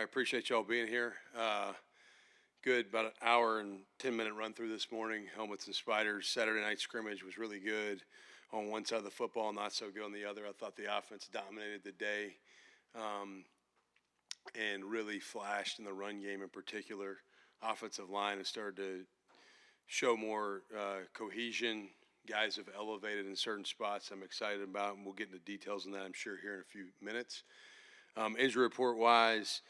I appreciate y'all being here. Good, about an hour and 10-minute run through this morning. Helmets and Spiders. Saturday night scrimmage was really good on one side of the football, not so good on the other. I thought the offense dominated the day and really flashed in the run game in particular. Offensive line has started to show more cohesion. Guys have elevated in certain spots I'm excited about, and we'll get into details on that, I'm sure, here in a few minutes. Injury report-wise,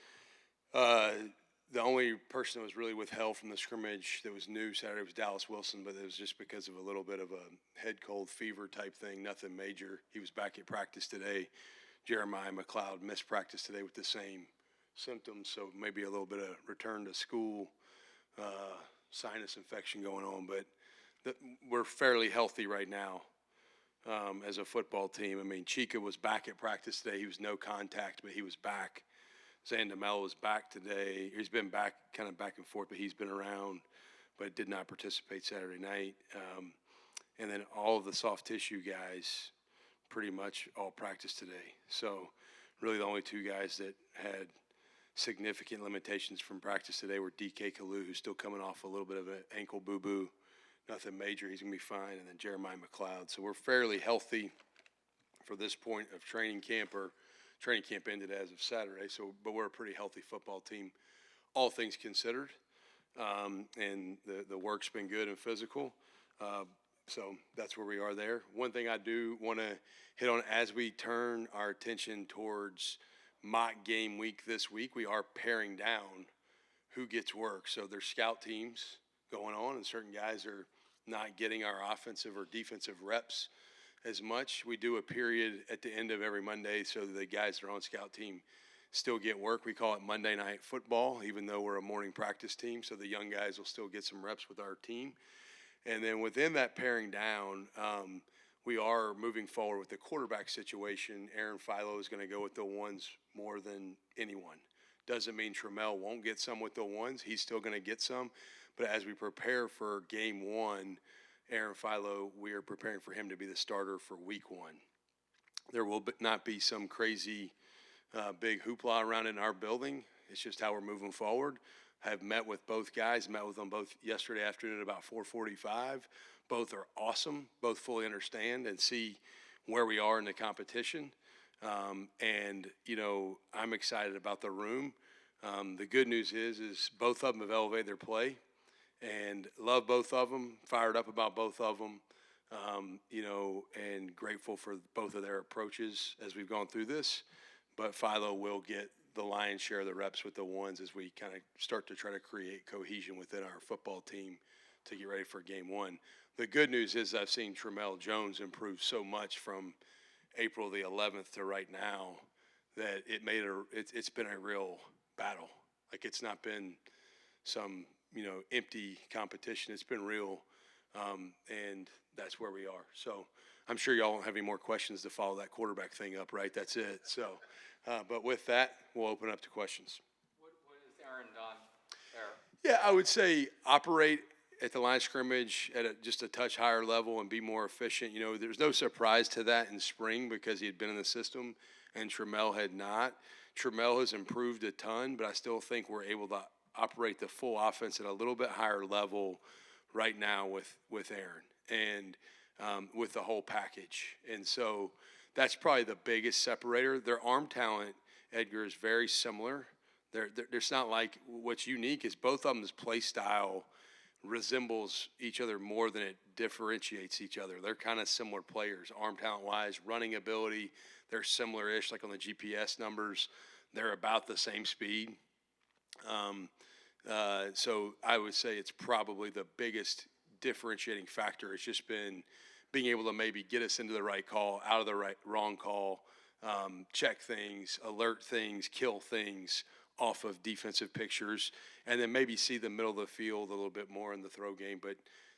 the only person that was really withheld from the scrimmage that was new Saturday was Dallas Wilson, but it was just because of a little bit of a head cold fever type thing, nothing major. He was back at practice today. Jeremiah McLeod missed practice today with the same symptoms, so maybe a little bit of return to school, sinus infection going on, but we're fairly healthy right now as a football team. I mean, Chica was back at practice today. He was no contact, but he was back. Zandamel was back today. He's been back, kind of back and forth, but he's been around, but did not participate Saturday night. And then all of the soft tissue guys pretty much all practiced today. So really the only two guys that had significant limitations from practice today were DK Kalu, who's still coming off a little bit of an ankle boo-boo. Nothing major. He's going to be fine. And then Jeremiah McLeod. So we're fairly healthy for this point of training camp, or training camp ended as of Saturday. So, but we're a pretty healthy football team, all things considered. And the work's been good and physical. So that's where we are there. One thing I do want to hit on as we turn our attention towards mock game week this week, we are paring down who gets work. So there's scout teams going on, and certain guys are not getting our offensive or defensive reps as much. We do a period at the end of every Monday so the guys that are on scout team still get work. We call it Monday Night Football, even though we're a morning practice team, so the young guys will still get some reps with our team. And then within that paring down, we are moving forward with the quarterback situation. Aaron Philo is going to go with the ones more than anyone. Doesn't mean Trammell won't get some with the ones. He's still going to get some. But as we prepare for game one, Aaron Philo, we are preparing for him to be the starter for week one. There will not be some crazy big hoopla around in our building. It's just how we're moving forward. I've met with both guys, met with them both yesterday afternoon at about 4:45. Both are awesome. Both fully understand and see where we are in the competition. And, you know, I'm excited about the room. The good news is both of them have elevated their play. And love both of them, fired up about both of them, you know, and grateful for both of their approaches as we've gone through this. But Philo will get the lion's share of the reps with the ones as we kind of start to try to create cohesion within our football team to get ready for game one. The good news is I've seen Trammell Jones improve so much from April the 11th to right now that it's been a real battle. Like, it's not been some, you know, empty competition. It's been real, and that's where we are. So I'm sure y'all don't have any more questions to follow that quarterback thing up, right? That's it. So, but with that, we'll open up to questions. What has Aaron done there? Yeah, I would say operate at the line of scrimmage at just a touch higher level and be more efficient. You know, there's no surprise to that in spring because he had been in the system and Trammell had not. Trammell has improved a ton, but I still think we're able to operate the full offense at a little bit higher level right now with Aaron and with the whole package. And so that's probably the biggest separator. Their arm talent, Edgar, is very similar. There's not like what's unique is both of them's play style resembles each other more than it differentiates each other. They're kind of similar players, arm talent-wise, running ability. They're similar-ish, like on the GPS numbers. They're about the same speed. So I would say it's probably the biggest differentiating factor. It's just been being able to maybe get us into the right call, out of the wrong call, check things, alert things, kill things off of defensive pictures, and then maybe see the middle of the field a little bit more in the throw game. But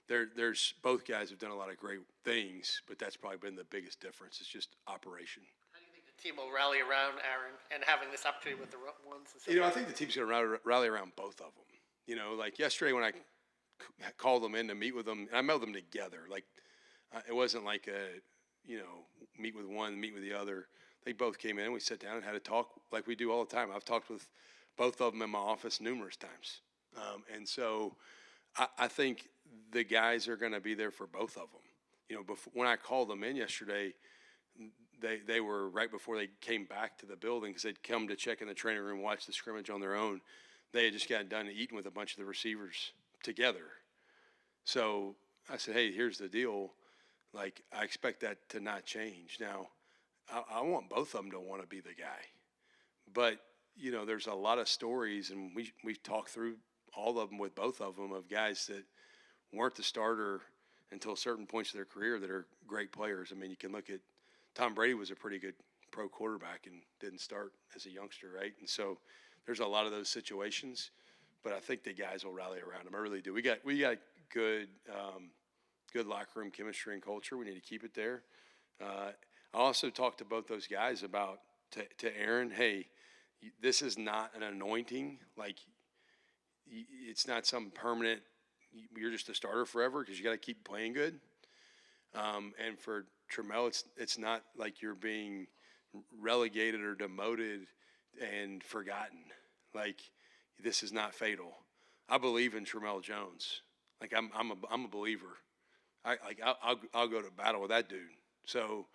there's both guys have done a lot of great things, but that's probably been the biggest difference. It's just operation. How do you think the team will rally around Aaron and having this opportunity with the ones? You know, I think the team's going to rally around both of them. You know, like yesterday when I called them in to meet with them, and I met them together. Like, it wasn't like meet with one, meet with the other. They both came in, we sat down and had a talk like we do all the time. I've talked with both of them in my office numerous times. And so I think the guys are going to be there for both of them. You know, when I called them in yesterday, they were right before they came back to the building because they'd come to check in the training room, watch the scrimmage on their own. They had just gotten done eating with a bunch of the receivers together. So I said, hey, here's the deal. Like, I expect that to not change. Now, I want both of them to want to be the guy. But, you know, there's a lot of stories, and we've talked through all of them with both of them, of guys that weren't the starter until certain points of their career that are great players. I mean, you can look at Tom Brady was a pretty good pro quarterback and didn't start as a youngster, right? And so there's a lot of those situations, but I think the guys will rally around him. I really do. We got good good locker room chemistry and culture. We need to keep it there. I also talked to both those guys about to Aaron, hey, this is not an anointing. Like, it's not some permanent, you're just a starter forever because you got to keep playing good. And for Trammell, it's not like you're being relegated or demoted and forgotten. Like, this is not fatal. I believe in Trammell Jones. Like, I'm a believer. I'll go to battle with that dude. So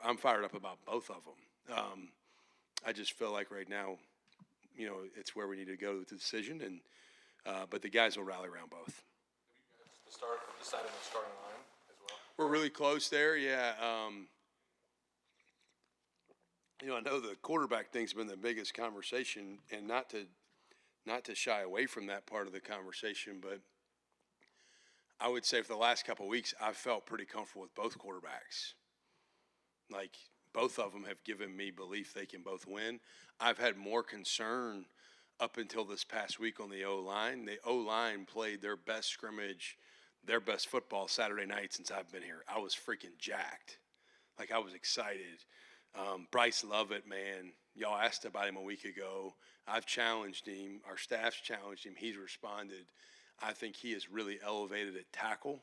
I'm fired up about both of them. I just feel like right now, you know, it's where we need to go with the decision, and but the guys will rally around both. Deciding the starting line as well. We're really close there, yeah. You know, I know the quarterback thing's been the biggest conversation, and not to shy away from that part of the conversation, but I would say for the last couple of weeks, I've felt pretty comfortable with both quarterbacks. Like, both of them have given me belief they can both win. I've had more concern up until this past week on the O-line. The O-line played their best scrimmage, their best football Saturday night since I've been here. I was freaking jacked. Like, I was excited. Bryce Lovett, man, y'all asked about him a week ago. I've challenged him. Our staff's challenged him. He's responded. I think he is really elevated at tackle.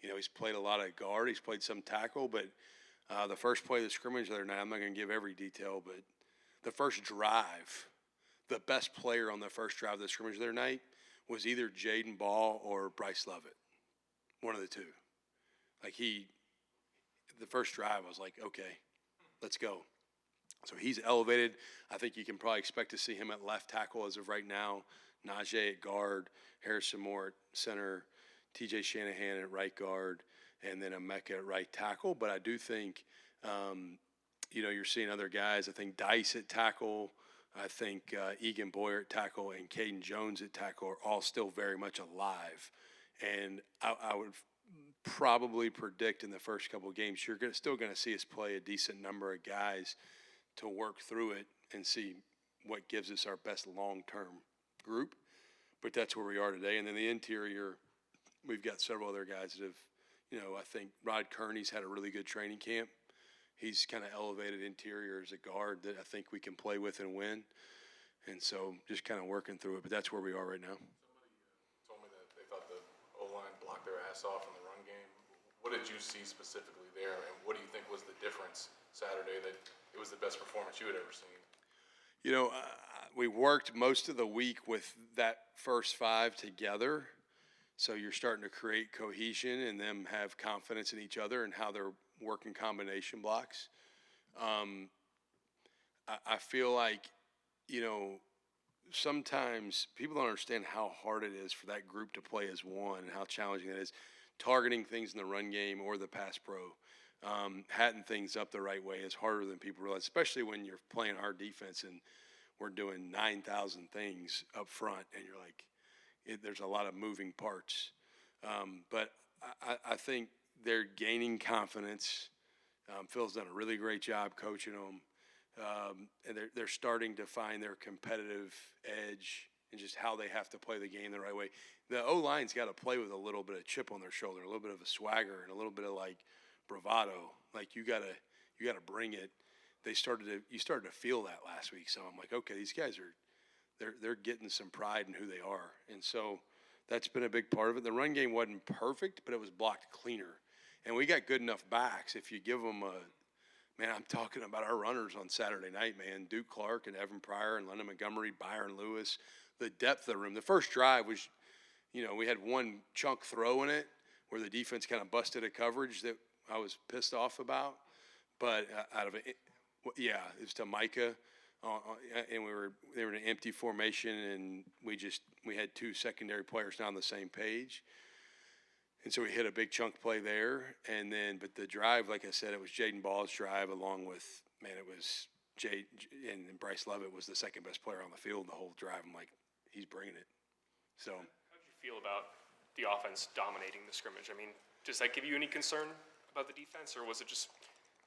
You know, he's played a lot of guard. He's played some tackle, but the first play of the scrimmage the other night, I'm not going to give every detail, but the first drive, the best player on the first drive of the scrimmage the other night was either Jaden Ball or Bryce Lovett, one of the two. Like, the first drive, I was like, okay, let's go. So he's elevated. I think you can probably expect to see him at left tackle as of right now, Najee at guard, Harrison Moore at center, TJ Shanahan at right guard, and then Emeka at right tackle. But I do think, you know, you're seeing other guys. I think Dice at tackle. I think Egan Boyer at tackle and Caden Jones at tackle are all still very much alive. And I would probably predict in the first couple of games you're still going to see us play a decent number of guys to work through it and see what gives us our best long-term group. But that's where we are today. And then the interior, we've got several other guys that have, you know, I think Rod Kearney's had a really good training camp. He's kind of elevated interior as a guard that I think we can play with and win. And so just kind of working through it. But that's where we are right now. Somebody told me that they thought the O-line blocked their ass off in the run game. What did you see specifically there, and what do you think was the difference Saturday that it was the best performance you had ever seen? You know, we worked most of the week with that first five together. So you're starting to create cohesion and them have confidence in each other and how they're working combination blocks. I feel like, you know, sometimes people don't understand how hard it is for that group to play as one and how challenging it is. Targeting things in the run game or the pass pro, hatting things up the right way is harder than people realize, especially when you're playing our defense and we're doing 9,000 things up front and you're like, there's a lot of moving parts. But I think they're gaining confidence. Phil's done a really great job coaching them. And they're starting to find their competitive edge and just how they have to play the game the right way. The O-line's got to play with a little bit of chip on their shoulder, a little bit of a swagger, and a little bit of like bravado. Like you gotta bring it. You started to feel that last week. So I'm like, okay, these guys they're getting some pride in who they are, and so that's been a big part of it. The run game wasn't perfect, but it was blocked cleaner, and we got good enough backs. If you give them man, I'm talking about our runners on Saturday night, man. Duke Clark and Evan Pryor and London Montgomery, Byron Lewis, the depth of the room. The first drive was, we had one chunk throw in it where the defense kind of busted a coverage that I was pissed off about. But out of it, yeah, it was to Micah, and they were in an empty formation, and we had two secondary players not on the same page. And so we hit a big chunk play there, but the drive, like I said, it was Jaden Ball's drive along with, it was and Bryce Lovett was the second best player on the field the whole drive. I'm like, he's bringing it. So. How did you feel about the offense dominating the scrimmage? I mean, does that give you any concern about the defense, or was it just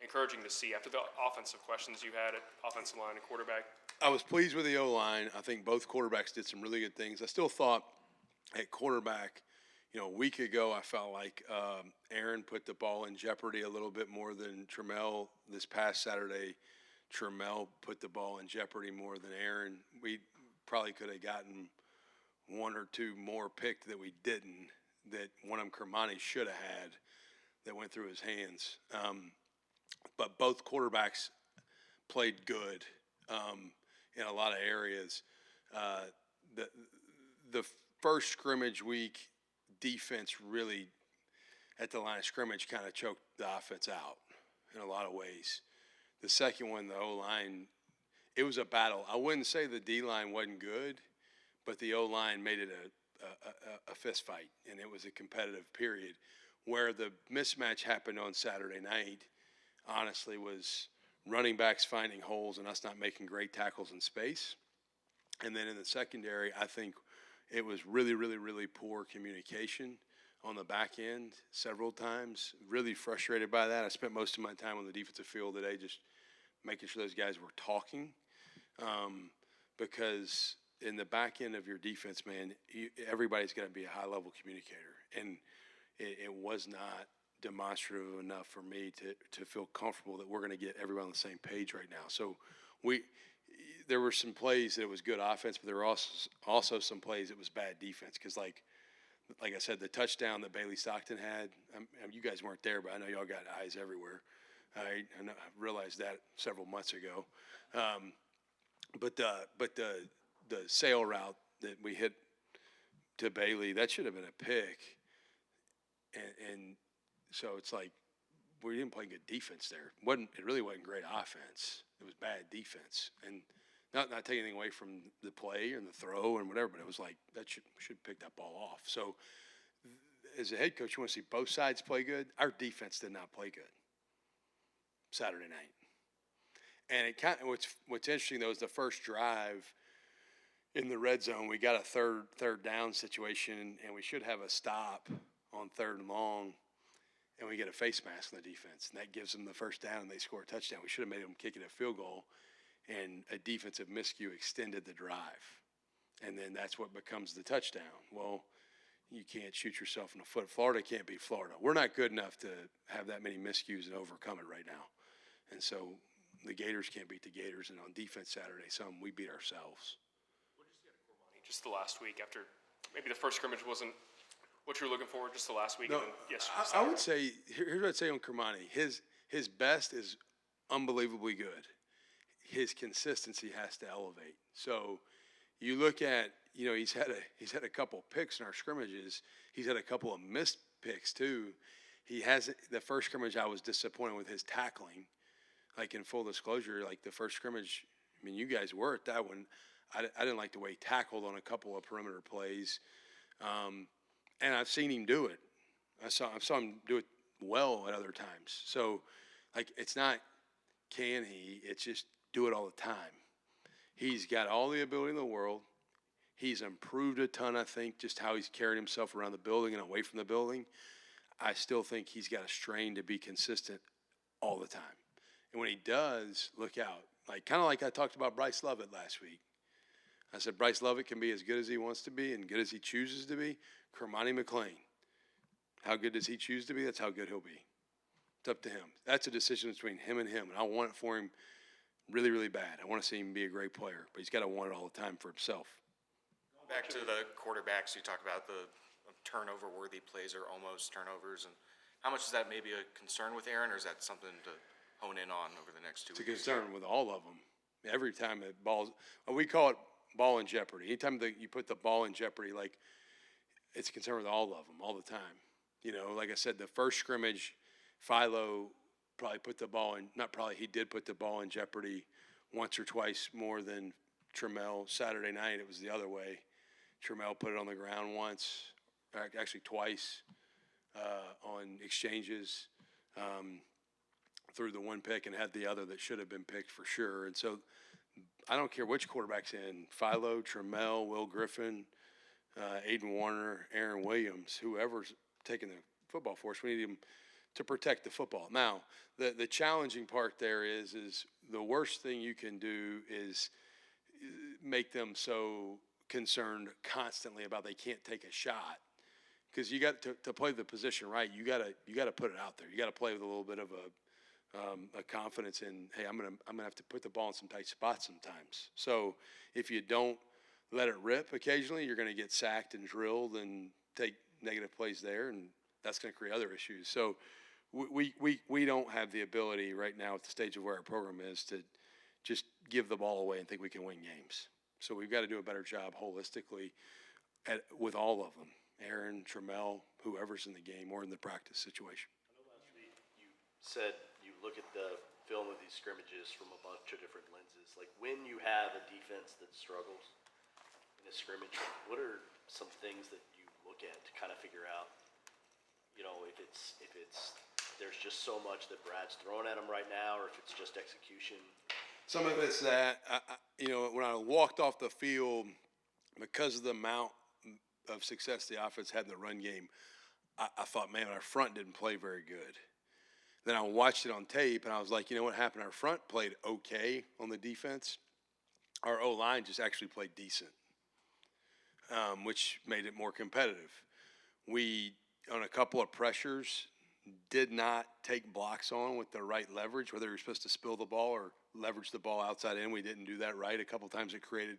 encouraging to see after the offensive questions you had at offensive line and quarterback? I was pleased with the O-line. I think both quarterbacks did some really good things. I still thought at quarterback, a week ago, I felt like Aaron put the ball in jeopardy a little bit more than Trammell. This past Saturday, Trammell put the ball in jeopardy more than Aaron. We probably could have gotten one or two more picked that we didn't, that one of them Kermani should have had that went through his hands. But both quarterbacks played good in a lot of areas. The first scrimmage week, defense really at the line of scrimmage kind of choked the offense out in a lot of ways. The second one, the O-line, it was a battle. I wouldn't say the D-line wasn't good, but the O-line made it a fist fight, and it was a competitive period. Where the mismatch happened on Saturday night, honestly, was running backs finding holes and us not making great tackles in space. And then in the secondary, I think it was really, really, really poor communication on the back end several times. Really frustrated by that. I spent most of my time on the defensive field today just making sure those guys were talking, because in the back end of your defense, man, everybody's got to be a high-level communicator. And it was not demonstrative enough for me to feel comfortable that we're going to get everyone on the same page right now. So there were some plays that it was good offense, but there were also some plays that was bad defense. Because like I said, the touchdown that Bailey Stockton had, you guys weren't there, but I know y'all got eyes everywhere. I realized that several months ago. But the sail route that we hit to Bailey, that should have been a pick. And so it's like we didn't play good defense there. It really wasn't great offense. It was bad defense. And not taking anything away from the play and the throw and whatever, but it was like that should pick that ball off. So as a head coach, you want to see both sides play good. Our defense did not play good Saturday night. And it kind of what's interesting though is the first drive in the red zone, we got a third down situation, and we should have a stop on 3rd and long, and we get a face mask on the defense, and that gives them the first down, and they score a touchdown. We should have made them kick it a field goal, and a defensive miscue extended the drive, and then that's what becomes the touchdown. Well, you can't shoot yourself in the foot. Florida can't beat Florida. We're not good enough to have that many miscues and overcome it right now, and so the Gators can't beat the Gators, and on defense Saturday, we beat ourselves. What did you see out of Cormani just the last week after maybe the first scrimmage wasn't what you were looking for just the last week? No, and then, yes, I would say here's what I'd say on Kermani. His best is unbelievably good. His consistency has to elevate. So you look at he's had a couple picks in our scrimmages. He's had a couple of missed picks too. The first scrimmage I was disappointed with his tackling. Like in full disclosure, like the first scrimmage, I mean you guys were at that one. I didn't like the way he tackled on a couple of perimeter plays. And I've seen him do it. I saw him do it well at other times. So, it's not can he, it's just do it all the time. He's got all the ability in the world. He's improved a ton, I think, just how he's carried himself around the building and away from the building. I still think he's got a strain to be consistent all the time. And when he does, look out. Kind of like I talked about Bryce Lovett last week. I said Bryce Lovett can be as good as he wants to be and good as he chooses to be. Kermani McLean, how good does he choose to be? That's how good he'll be. It's up to him. That's a decision between him, and I want it for him really, really bad. I want to see him be a great player, but he's got to want it all the time for himself. Back to the quarterbacks, you talk about the turnover-worthy plays or almost turnovers, and how much is that maybe a concern with Aaron, or is that something to hone in on over the next 2 It's a weeks? concern with all of them. Every time it balls, we call it ball in jeopardy. Anytime that you put the ball in jeopardy, like, it's a concern with all of them all the time. You know, like I said, the first scrimmage, Philo probably put the ball in, not probably, he did put the ball in jeopardy once or twice more than Trammell. Saturday night, it was the other way. Trammell put it on the ground once, actually twice, on exchanges. Threw the one pick and had the other that should have been picked for sure. And so I don't care which quarterback's in, Philo, Trammell, Will Griffin, Aiden Warner, Aaron Williams, whoever's taking the football for us, we need him to protect the football. Now, the challenging part there is the worst thing you can do is make them so concerned constantly about they can't take a shot. Because you got to play the position right, you got to put it out there. You got to play with a little bit of a confidence in, hey, I'm gonna have to put the ball in some tight spots sometimes. So if you don't let it rip occasionally, you're gonna get sacked and drilled and take negative plays there, and that's gonna create other issues. So we don't have the ability right now at the stage of where our program is to just give the ball away and think we can win games. So we've got to do a better job holistically with all of them. Aaron, Trammell, whoever's in the game or in the practice situation. You said you look at the film of these scrimmages from a bunch of different lenses. Like, when you have a defense that struggles in a scrimmage, what are some things that you look at to kind of figure out, you know, if it's there's just so much that Brad's throwing at him right now, or if it's just execution? Some of it's that, when I walked off the field, because of the amount of success the offense had in the run game, I thought, man, our front didn't play very good. Then I watched it on tape, and I was like, you know what happened? Our front played okay on the defense. Our O-line just actually played decent, which made it more competitive. We, on a couple of pressures, did not take blocks on with the right leverage, whether you're supposed to spill the ball or leverage the ball outside in. We didn't do that right. A couple of times it created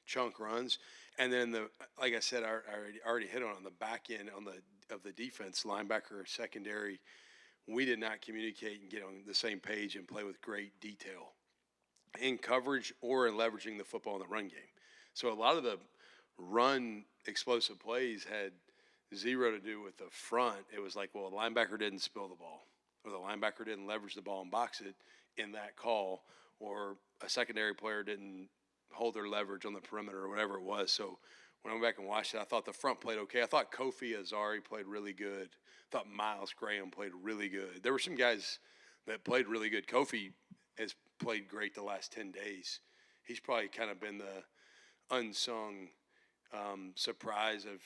chunk runs. And then, like I said, I already hit on the back end of the defense, linebacker, secondary, we did not communicate and get on the same page and play with great detail in coverage or in leveraging the football in the run game. So a lot of the run explosive plays had zero to do with the front. It was like, well, the linebacker didn't spill the ball, or the linebacker didn't leverage the ball and box it in that call, or a secondary player didn't hold their leverage on the perimeter or whatever it was. So when I went back and watched it, I thought the front played okay. I thought Kofi Azari played really good. I thought Miles Graham played really good. There were some guys that played really good. Kofi has played great the last 10 days. He's probably kind of been the unsung surprise of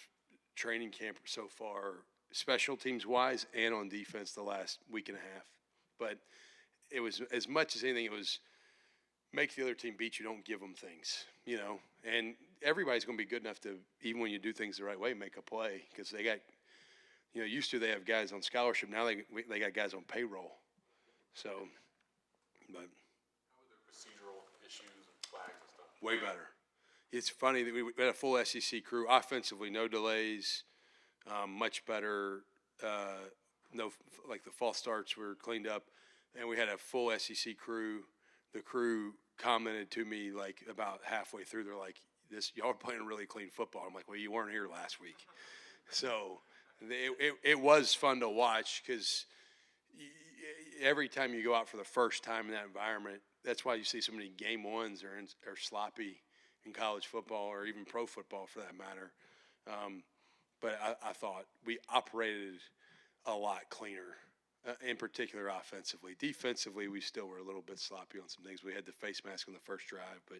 training camp so far, special teams wise and on defense the last week and a half. But it was, as much as anything, it was make the other team beat you, don't give them things, and everybody's going to be good enough to, even when you do things the right way, make a play, because they got, used to they have guys on scholarship. Now they got guys on payroll. So, but. How are their procedural issues and flags and stuff? Way better. It's funny that we had a full SEC crew. Offensively, no delays, much better. Like the false starts were cleaned up, and we had a full SEC crew. The crew commented to me like about halfway through, they're like, y'all are playing really clean football. I'm like, well, you weren't here last week. So it was fun to watch, because every time you go out for the first time in that environment, that's why you see so many game ones are sloppy in college football, or even pro football for that matter. But I thought we operated a lot cleaner, in particular offensively. Defensively, we still were a little bit sloppy on some things. We had the face mask on the first drive, but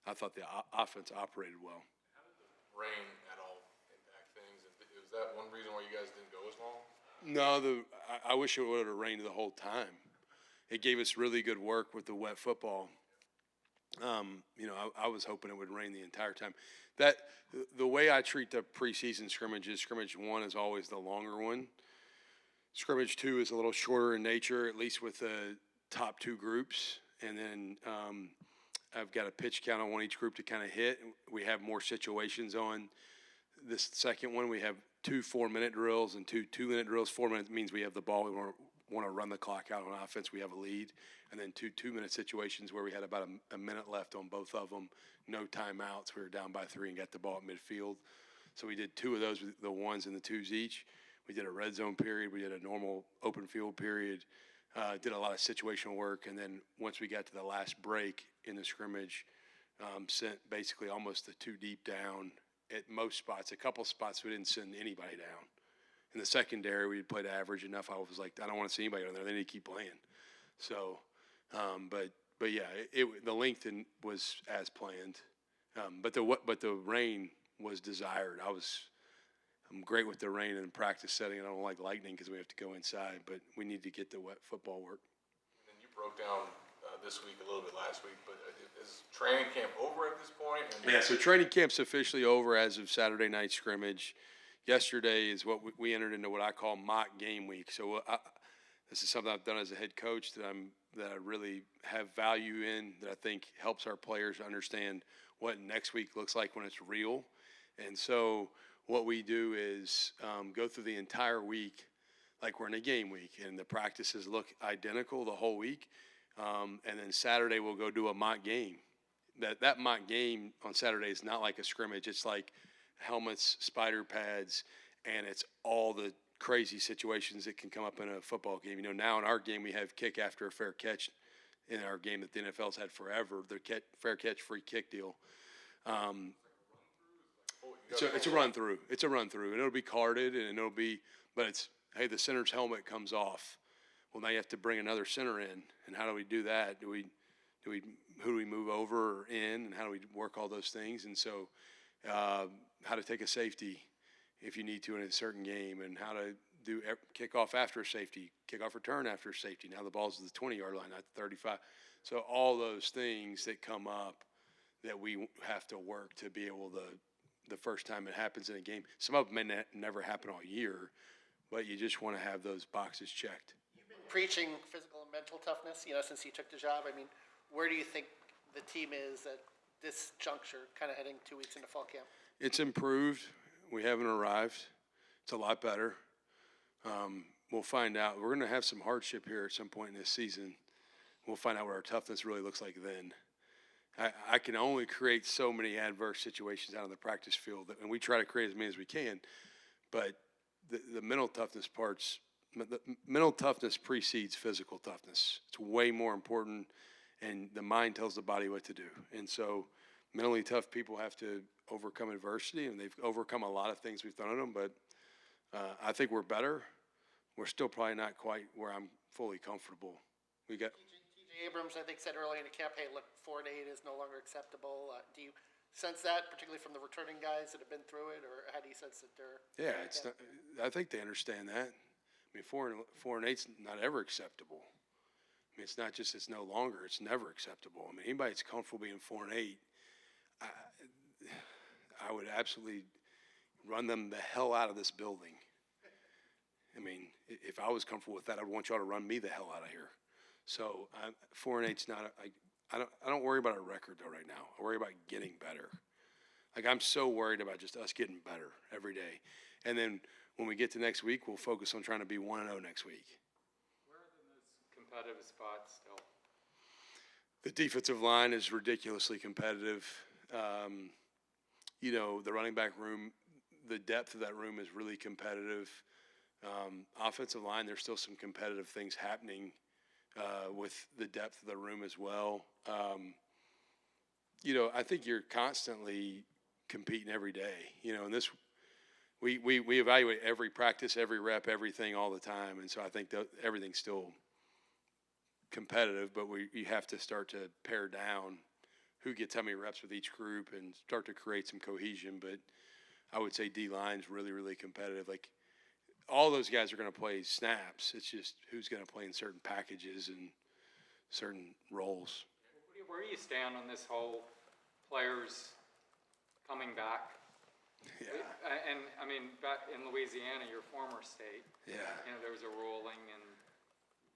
I thought the offense operated well. How did the rain at all impact things? Is that one reason why you guys didn't go as long? No, I wish it would have rained the whole time. It gave us really good work with the wet football. I was hoping it would rain the entire time. The way I treat the preseason scrimmages, scrimmage 1 is always the longer one. Scrimmage 2 is a little shorter in nature, at least with the top 2 groups. And then I've got a pitch count on each group to kind of hit. We have more situations on this second one. We have 2 4-minute drills and 2 2-minute drills. 4 minutes means we have the ball. We want to want to run the clock out on offense. We have a lead, and then two-minute situations where we had about a minute left on both of them, no timeouts. We were down by 3 and got the ball at midfield. So we did 2 of those, with the 1s and the 2s each. We did a red zone period. We did a normal open field period. Did a lot of situational work, and then once we got to the last break in the scrimmage, sent basically almost the 2 deep down at most spots. A couple spots we didn't send anybody down. In the secondary, we played average enough. I was like, I don't want to see anybody on there. They need to keep playing. So, but yeah, the length was as planned. But the rain was desired. I'm great with the rain in the practice setting. I don't like lightning because we have to go inside, but we need to get the wet football work. And then you broke down this week, a little bit last week, but is training camp over at this point? And Yeah, so training camp's officially over as of Saturday night scrimmage. Yesterday is what we entered into what I call mock game week. So this is something I've done as a head coach that I really have value in, that I think helps our players understand what next week looks like when it's real. And so what we do is go through the entire week like we're in a game week, and the practices look identical the whole week. And then Saturday we'll go do a mock game. That mock game on Saturday is not like a scrimmage. It's like helmets, spider pads, and it's all the crazy situations that can come up in a football game. You know, now in our game we have kick after a fair catch in our game that the NFL's had forever, the fair catch free kick deal. It's a run through. It's a run through, and it'll be carded, and it'll be. But it's, hey, the center's helmet comes off. Well, now you have to bring another center in, and how do we do that? Who do we move over or in, and how do we work all those things? And so, how to take a safety if you need to in a certain game, and how to do kickoff after a safety, kickoff return after a safety. Now the ball's at the 20-yard line, not the 35. So all those things that come up that we have to work to be able to. The first time it happens in a game. Some of them may never happen all year, but you just want to have those boxes checked. You've been preaching physical and mental toughness, since you took the job. I mean, where do you think the team is at this juncture, kind of heading 2 weeks into fall camp? It's improved. We haven't arrived. It's a lot better. We'll find out. We're going to have some hardship here at some point in this season. We'll find out what our toughness really looks like then. I can only create so many adverse situations out on the practice field, and we try to create as many as we can. But the mental toughness mental toughness precedes physical toughness. It's way more important, and the mind tells the body what to do. And so mentally tough people have to overcome adversity, and they've overcome a lot of things we've thrown at them. But I think we're better. We're still probably not quite where I'm fully comfortable. We got. TJ Abrams, I think, said early in the camp, hey, look, 4 and 8 is no longer acceptable. Do you sense that, particularly from the returning guys that have been through it, or how do you sense that they're? Yeah, it's not, I think they understand that. I mean, 4 and 8's not ever acceptable. I mean, it's not just it's no longer; it's never acceptable. I mean, anybody that's comfortable being 4 and 8, I would absolutely run them the hell out of this building. I mean, if I was comfortable with that, I'd want y'all to run me the hell out of here. So 4 and 8's not. I don't worry about our record though right now. I worry about getting better. Like I'm so worried about just us getting better every day, and then when we get to next week, we'll focus on trying to be 1-0 next week. Where are the most competitive spots still? The defensive line is ridiculously competitive. The running back room, the depth of that room is really competitive. Offensive line, there's still some competitive things happening with the depth of the room as well. I think you're constantly competing every day. And this, we evaluate every practice, every rep, everything all the time. And so I think that everything's still competitive, but you have to start to pare down who gets how many reps with each group and start to create some cohesion. But I would say D-line's really, really competitive. Like, all those guys are going to play snaps. It's just who's going to play in certain packages and certain roles. Where do you stand on this whole players coming back? Yeah. And I mean, back in Louisiana, your former state, Yeah. There was a ruling and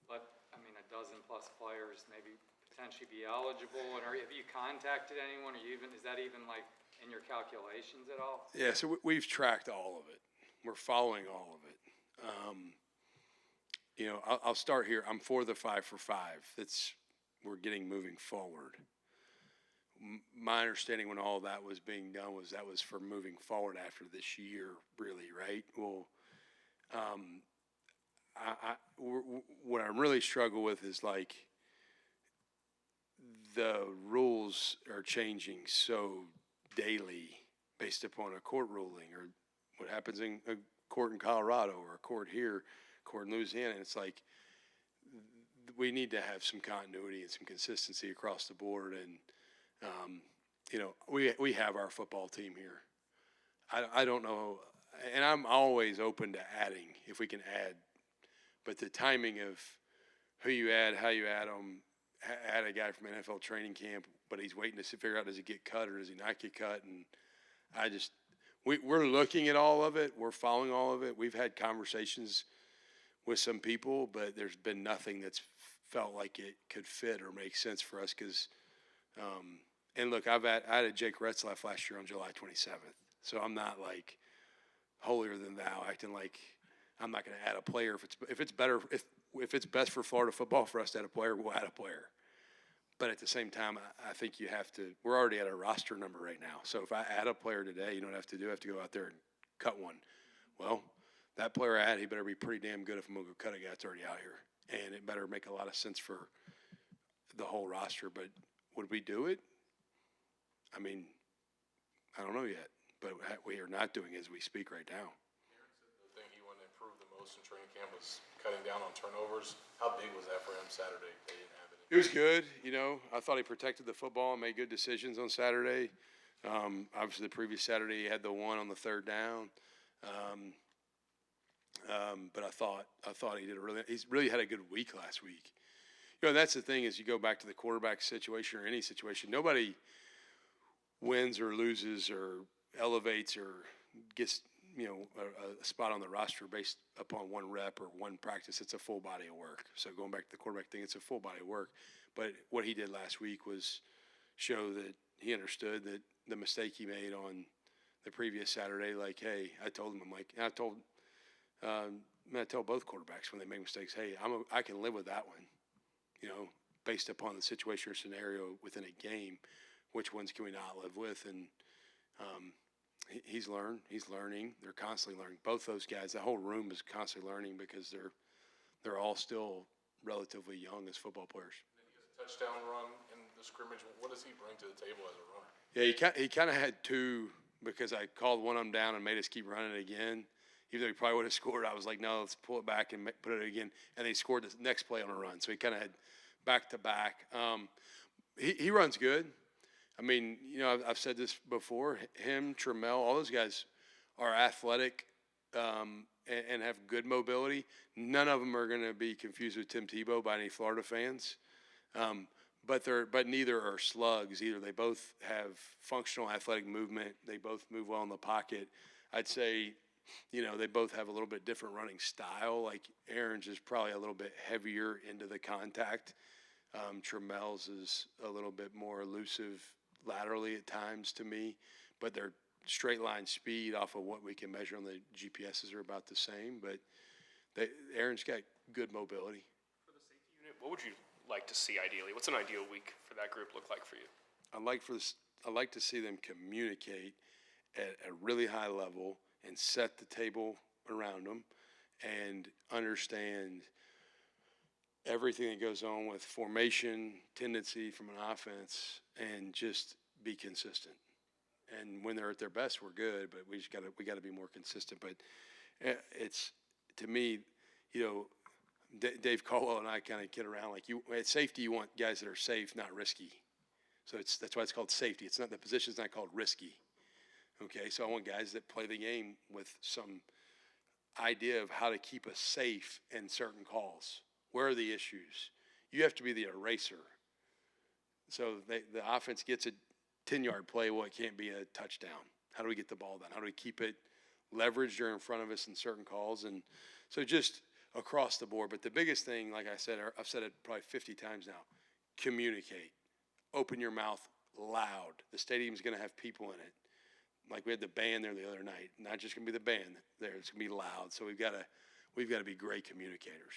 let, a dozen plus players maybe potentially be eligible. And have you contacted anyone? Is that even like in your calculations at all? Yeah, so we've tracked all of it. We're following all of it. I'll start here. I'm for the 5 for 5. We're getting moving forward. My understanding when all that was being done was that was for moving forward after this year, really, right? Well, what I'm really struggle with is like the rules are changing so daily based upon a court ruling or what happens in a court in Colorado or a court here, court in Louisiana. And it's like we need to have some continuity and some consistency across the board. And we have our football team here. I don't know, and I'm always open to adding if we can add, but the timing of who you add, how you add them, add a guy from NFL training camp, but he's waiting to figure out does he get cut or does he not get cut, and we're looking at all of it, we're following all of it. We've had conversations with some people, but there's been nothing that's felt like it could fit or make sense for us because. And look, I added Jake Retzlaff last year on July 27th, so I'm not like holier than thou, acting like I'm not going to add a player if it's better if it's best for Florida football for us to add a player, we'll add a player. But at the same time, I think you have to. We're already at a roster number right now, so if I add a player today, you know what I have to do? I have to go out there and cut one. Well, that player I add, he better be pretty damn good if I'm going to go cut a guy that's already out here, and it better make a lot of sense for the whole roster. But would we do it? I mean, I don't know yet, but we are not doing as we speak right now. Aaron said the thing he wanted to improve the most in training camp was cutting down on turnovers. How big was that for him Saturday? They didn't have it. It was good. I thought he protected the football and made good decisions on Saturday. Obviously, the previous Saturday he had the one on the third down. But I thought he's really had a good week last week. And that's the thing is you go back to the quarterback situation or any situation, nobody wins or loses or elevates or gets a spot on the roster based upon one rep or one practice. It's a full body of work. So going back to the quarterback thing, it's a full body of work. But what he did last week was show that he understood that the mistake he made on the previous Saturday. Like, hey, I told him, I tell both quarterbacks when they make mistakes, hey, I can live with that one. Based upon the situation or scenario within a game. Which ones can we not live with? And he's learned. He's learning. They're constantly learning. Both those guys, the whole room is constantly learning because they're all still relatively young as football players. And then he has a touchdown run in the scrimmage. What does he bring to the table as a runner? Yeah, he kind of had two because I called one of them down and made us keep running it again. Even though he probably would have scored, I was like, no, let's pull it back and put it again. And he scored the next play on a run. So he kind of had back-to-back. He runs good. I mean, I've said this before. Him, Trammell, all those guys are athletic and have good mobility. None of them are going to be confused with Tim Tebow by any Florida fans. But neither are slugs either. They both have functional athletic movement. They both move well in the pocket. I'd say, they both have a little bit different running style. Like Aaron's is probably a little bit heavier into the contact. Trammell's is a little bit more elusive laterally at times to me, but their straight line speed off of what we can measure on the GPSs are about the same. But Aaron's got good mobility. For the safety unit, what would you like to see ideally? What's an ideal week for that group look like for you? I'd like to see them communicate at a really high level and set the table around them and understand everything that goes on with formation, tendency from an offense, and just be consistent. And when they're at their best, we're good, but we got to be more consistent. But it's, to me, Dave Caldwell and I kind of kid around like at safety you want guys that are safe, not risky. So that's why it's called safety. It's not, the position's not called risky. Okay, so I want guys that play the game with some idea of how to keep us safe in certain calls. Where are the issues? You have to be the eraser. So the offense gets a 10-yard play. Well, it can't be a touchdown. How do we get the ball down? How do we keep it leveraged or in front of us in certain calls? And so just across the board. But the biggest thing, like I said, I've said it probably 50 times now, communicate. Open your mouth loud. The stadium's going to have people in it. Like we had the band there the other night. Not just going to be the band there. It's going to be loud. So we've got to be great communicators.